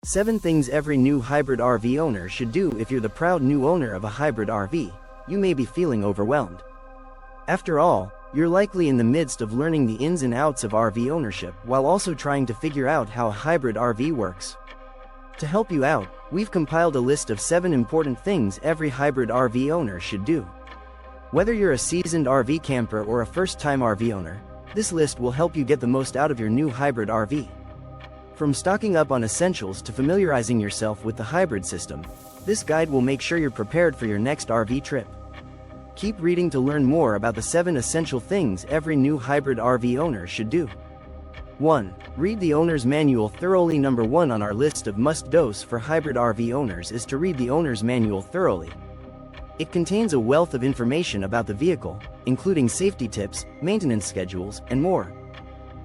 7 things every new hybrid RV owner should do. If you're the proud new owner of a hybrid RV, you may be feeling overwhelmed. After all, you're likely in the midst of learning the ins and outs of RV ownership while also trying to figure out how a hybrid RV works. To help you out, we've compiled a list of 7 important things every hybrid RV owner should do. Whether you're a seasoned RV camper or a first-time RV owner, this list will help you get the most out of your new hybrid RV. From stocking up on essentials to familiarizing yourself with the hybrid system, this guide will make sure you're prepared for your next RV trip. Keep reading to learn more about the 7 essential things every new hybrid RV owner should do. 1. Read the owner's manual thoroughly. Number 1 on our list of must-dos for hybrid RV owners is to read the owner's manual thoroughly. It contains a wealth of information about the vehicle, including safety tips, maintenance schedules, and more.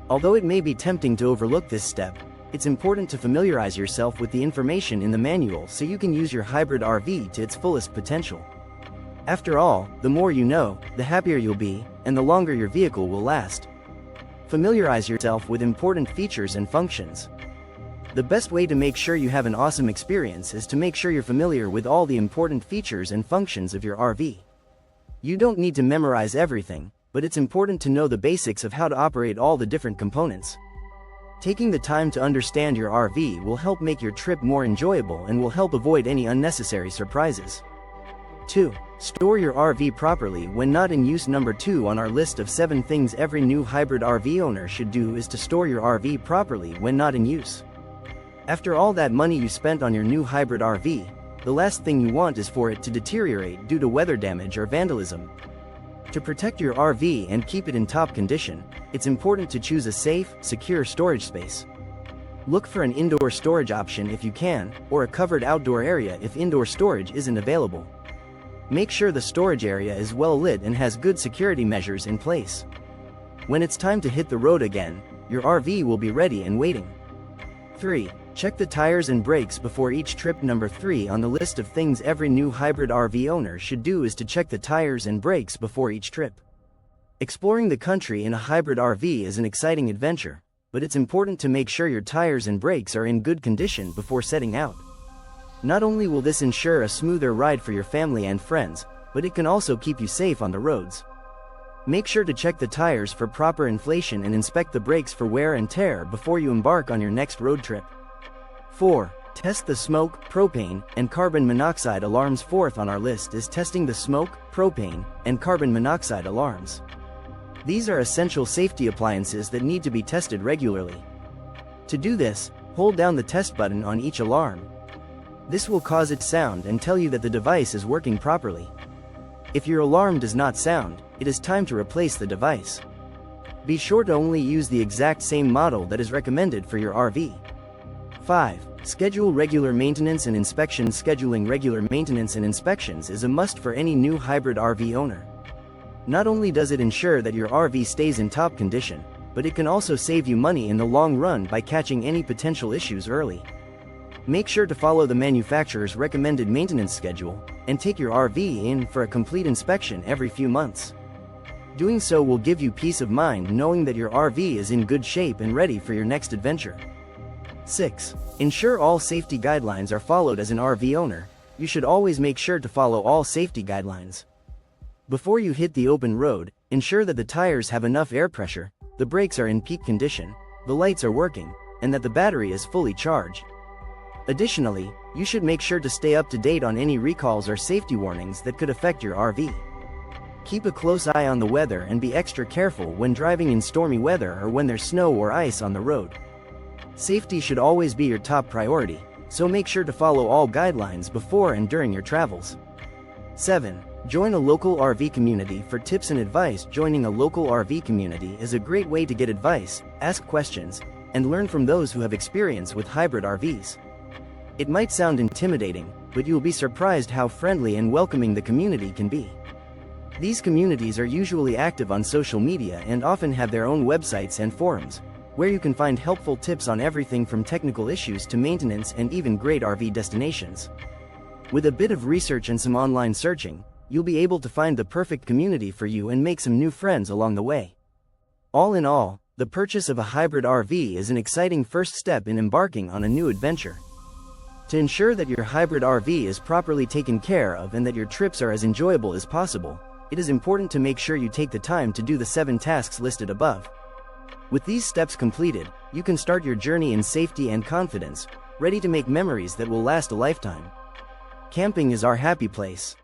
Although it may be tempting to overlook this step, it's important to familiarize yourself with the information in the manual so you can use your hybrid RV to its fullest potential. After all, the more you know, the happier you'll be, and the longer your vehicle will last. Familiarize yourself with important features and functions. The best way to make sure you have an awesome experience is to make sure you're familiar with all the important features and functions of your RV. You don't need to memorize everything, but it's important to know the basics of how to operate all the different components. Taking the time to understand your RV will help make your trip more enjoyable and will help avoid any unnecessary surprises. 2. Store your RV properly when not in use. Number 2 on our list of 7 things every new hybrid RV owner should do is to store your RV properly when not in use. After all that money you spent on your new hybrid RV, the last thing you want is for it to deteriorate due to weather damage or vandalism. To protect your RV and keep it in top condition, it's important to choose a safe, secure storage space. Look for an indoor storage option if you can, or a covered outdoor area if indoor storage isn't available. Make sure the storage area is well lit and has good security measures in place. When it's time to hit the road again, your RV will be ready and waiting. 3. Check the tires and brakes before each trip. Number 3 on the list of things every new hybrid RV owner should do is to check the tires and brakes before each trip. Exploring the country in a hybrid RV is an exciting adventure, but it's important to make sure your tires and brakes are in good condition before setting out. Not only will this ensure a smoother ride for your family and friends, but it can also keep you safe on the roads. Make sure to check the tires for proper inflation and inspect the brakes for wear and tear before you embark on your next road trip. 4. Test the smoke, propane, and carbon monoxide alarms. 4th on our list is testing the smoke, propane, and carbon monoxide alarms. These are essential safety appliances that need to be tested regularly. To do this, hold down the test button on each alarm. This will cause it to sound and tell you that the device is working properly. If your alarm does not sound, it is time to replace the device. Be sure to only use the exact same model that is recommended for your RV. 5. Schedule regular maintenance and inspections. Scheduling regular maintenance and inspections is a must for any new hybrid RV owner. Not only does it ensure that your RV stays in top condition, but it can also save you money in the long run by catching any potential issues early. Make sure to follow the manufacturer's recommended maintenance schedule, and take your RV in for a complete inspection every few months. Doing so will give you peace of mind knowing that your RV is in good shape and ready for your next adventure. 6. Ensure all safety guidelines are followed. As an RV owner, you should always make sure to follow all safety guidelines. Before you hit the open road, ensure that the tires have enough air pressure, the brakes are in peak condition, the lights are working, and that the battery is fully charged. Additionally, you should make sure to stay up to date on any recalls or safety warnings that could affect your RV. Keep a close eye on the weather and be extra careful when driving in stormy weather or when there's snow or ice on the road. Safety should always be your top priority, so make sure to follow all guidelines before and during your travels. 7. Join a local RV community for tips and advice. Joining a local RV community is a great way to get advice, ask questions, and learn from those who have experience with hybrid RVs. It might sound intimidating, but you'll be surprised how friendly and welcoming the community can be. These communities are usually active on social media and often have their own websites and forums, where you can find helpful tips on everything from technical issues to maintenance and even great RV destinations. With a bit of research and some online searching, you'll be able to find the perfect community for you and make some new friends along the way. All in all, the purchase of a hybrid RV is an exciting first step in embarking on a new adventure. To ensure that your hybrid RV is properly taken care of and that your trips are as enjoyable as possible, it is important to make sure you take the time to do the 7 tasks listed above. With these steps completed, you can start your journey in safety and confidence, ready to make memories that will last a lifetime. Camping is our happy place.